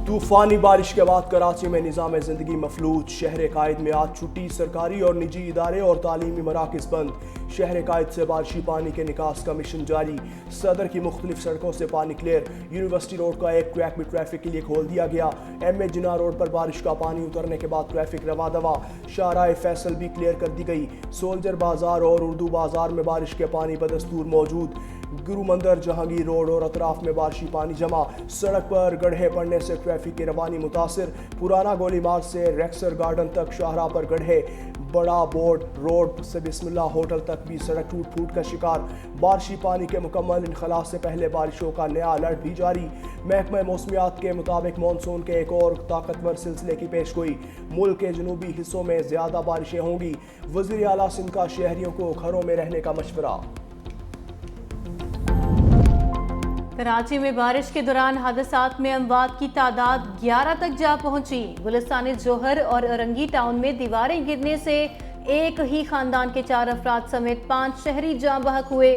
طوفانی بارش کے بعد کراچی میں نظام زندگی مفلوج، شہر قائد میں آج چھٹی، سرکاری اور نجی ادارے اور تعلیمی مراکز بند۔ شہر قائد سے بارشی پانی کے نکاس کا مشن جاری، صدر کی مختلف سڑکوں سے پانی کلیئر، یونیورسٹی روڈ کا ایک ٹریک بھی ٹریفک کے لیے کھول دیا گیا۔ ایم اے جناح روڈ پر بارش کا پانی اترنے کے بعد ٹریفک رواں دواں، شاہراہ فیصل بھی کلیئر کر دی گئی۔ سولجر بازار اور اردو بازار میں بارش کے پانی بدستور موجود، گرو مندر، جہانگیر روڈ اور اطراف میں بارشی پانی جمع، سڑک پر گڑھے پڑنے سے ٹریفک کی روانی متاثر، پرانا گولی مارگ سے ریکسر گارڈن تک شاہراہ پر گڑھے، بڑا بورڈ روڈ سے بسم اللہ ہوٹل تک بھی سڑک ٹوٹ پھوٹ کا شکار۔ بارشی پانی کے مکمل انخلاء سے پہلے بارشوں کا نیا الرٹ بھی جاری، محکمہ موسمیات کے مطابق مانسون کے ایک اور طاقتور سلسلے کی پیشگوئی، ملک کے جنوبی حصوں میں زیادہ بارشیں ہوں گی، وزیر اعلیٰ سندھ کا شہریوں کو گھروں میں رہنے کا مشورہ۔ کراچی میں بارش کے دوران حادثات میں اموات کی تعداد 11 تک جا پہنچی۔ گلستان جوہر اور ارنگی ٹاؤن میں دیواریں گرنے سے ایک ہی خاندان کے 4 افراد سمیت 5 شہری جاں بحق ہوئے۔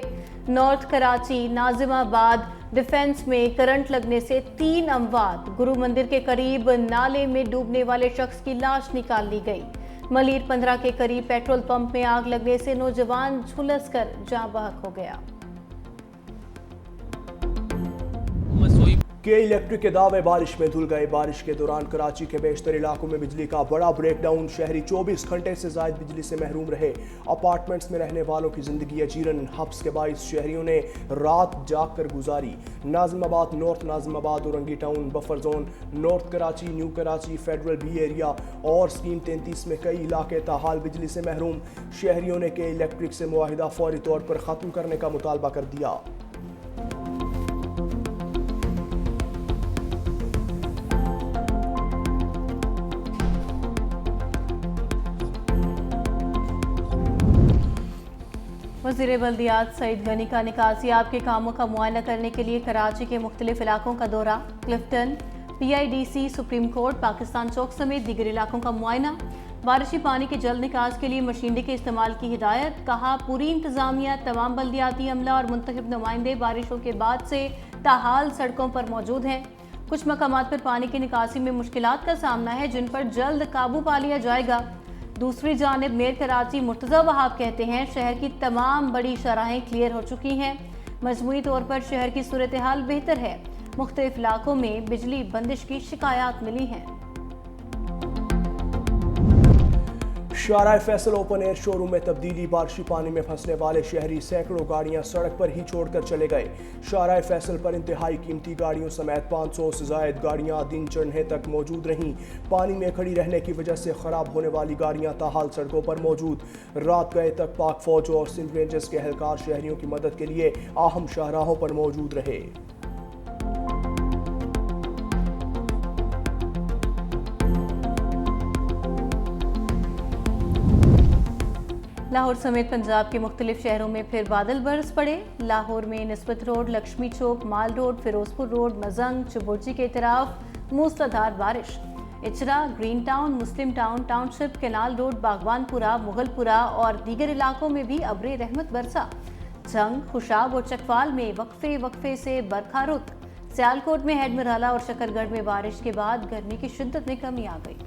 نارتھ کراچی ناظم آباد ڈیفنس میں کرنٹ لگنے سے 3 اموات۔ گرو مندر کے قریب نالے میں ڈوبنے والے شخص کی لاش نکال لی گئی۔ ملیر 15 کے قریب پیٹرول پمپ میں آگ لگنے سے نوجوان جھلس کر جاں بحق ہو گیا۔ کے الیکٹرک کے دعوے بارش میں دھل گئے۔ بارش کے دوران کراچی کے بیشتر علاقوں میں بجلی کا بڑا بریک ڈاؤن، شہری 24 گھنٹے سے زائد بجلی سے محروم رہے۔ اپارٹمنٹس میں رہنے والوں کی زندگی اجیرن، حبس کے باعث شہریوں نے رات جاگ کر گزاری۔ ناظم آباد نارتھ، ناظم آباد Orangi town buffer zone, north Karachi, new Karachi, federal be area اور سکیم 33 میں کئی علاقے تاحال بجلی سے محروم۔ شہریوں نے کے الیکٹرک سے معاہدہ فوری طور پر ختم کرنے کا مطالبہ کر دیا۔ وزیر بلدیات سعید غنی کا نکاسیاب کے کاموں کا معائنہ کرنے کے لیے کراچی کے مختلف علاقوں کا دورہ، Clifton, P I D C, supreme court, Pakistan چوک سمیت دیگر علاقوں کا معائنہ۔ بارشی پانی کے جلد نکاس کے لیے مشینری کے استعمال کی ہدایت، کہا پوری انتظامیہ، تمام بلدیاتی عملہ اور منتخب نمائندے بارشوں کے بعد سے تاحال سڑکوں پر موجود ہیں۔ کچھ مقامات پر پانی کی نکاسی میں مشکلات کا سامنا ہے جن پر جلد قابو پا لیا جائے گا۔ دوسری جانب میئر کراچی مرتضی وہاب کہتے ہیں شہر کی تمام بڑی شاہراہیں کلیئر ہو چکی ہیں، مجموعی طور پر شہر کی صورتحال بہتر ہے۔ مختلف علاقوں میں بجلی بندش کی شکایات ملی ہیں۔ شاہراہ فیصل اوپن ایئر شو روم میں تبدیلی، بارشی پانی میں پھنسنے والے شہری سینکڑوں گاڑیاں سڑک پر ہی چھوڑ کر چلے گئے۔ شاہراہ فیصل پر انتہائی قیمتی گاڑیوں سمیت 500 سے زائد گاڑیاں دن چڑھنے تک موجود رہیں۔ پانی میں کھڑی رہنے کی وجہ سے خراب ہونے والی گاڑیاں تاحال سڑکوں پر موجود۔ رات گئے تک پاک فوج اور سندھ رینجرز کے اہلکار شہریوں کی مدد کے لیے اہم شاہراہوں پر موجود رہے۔ لاہور سمیت پنجاب کے مختلف شہروں میں پھر بادل برس پڑے۔ لاہور میں نسبت روڈ، لکشمی چوک، مال روڈ، فیروزپور روڈ، مزنگ، چبرجی کے اطراف موسلادھار بارش۔ اچرا، گرین ٹاؤن، مسلم ٹاؤن، ٹاؤن شپ، کینال روڈ، باغبان پورہ، مغل پورہ اور دیگر علاقوں میں بھی ابر رحمت برسا۔ جنگ، خوشاب اور چکوال میں وقفے سے برکھا رک۔ سیالکوٹ میں ہیڈ مرالہ اور شکرگڑھ میں بارش کے بعد گرمی کی شدت میں کمی آ گئی۔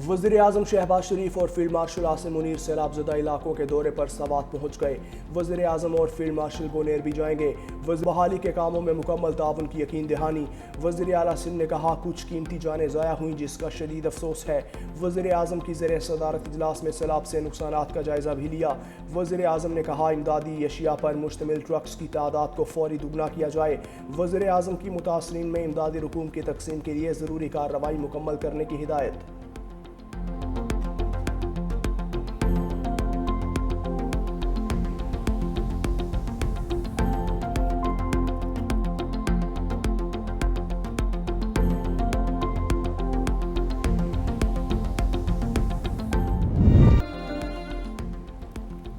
وزیر اعظم شہباز شریف اور فیلڈ مارشل عاصم منیر سیلاب زدہ علاقوں کے دورے پر سوات پہنچ گئے۔ وزیر اعظم اور فیلڈ مارشل گونیر بھی جائیں گے۔ بحالی کے کاموں میں مکمل تعاون کی یقین دہانی۔ وزیر اعلیٰ سندھ نے کہا کچھ قیمتی جانیں ضائع ہوئیں جس کا شدید افسوس ہے۔ وزیر اعظم کی زیر صدارت اجلاس میں سیلاب سے نقصانات کا جائزہ بھی لیا۔ وزیر اعظم نے کہا امدادی اشیاء پر مشتمل ٹرکس کی تعداد کو فوری دوگنا کیا جائے۔ وزیر اعظم کی متاثرین میں امدادی رقوم کی تقسیم کے لیے ضروری کارروائی مکمل کرنے کی ہدایت۔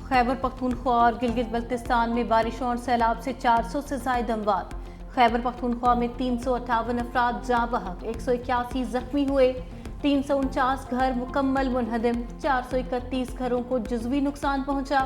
خیبر پختونخوا اور گلگت بلتستان میں بارشوں اور سیلاب سے 400 سے زائد اموات۔ خیبر پختونخوا میں 358 افراد جاں بحق، 181 زخمی ہوئے، 349 گھر مکمل منہدم، 431 گھروں کو جزوی نقصان پہنچا۔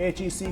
HEC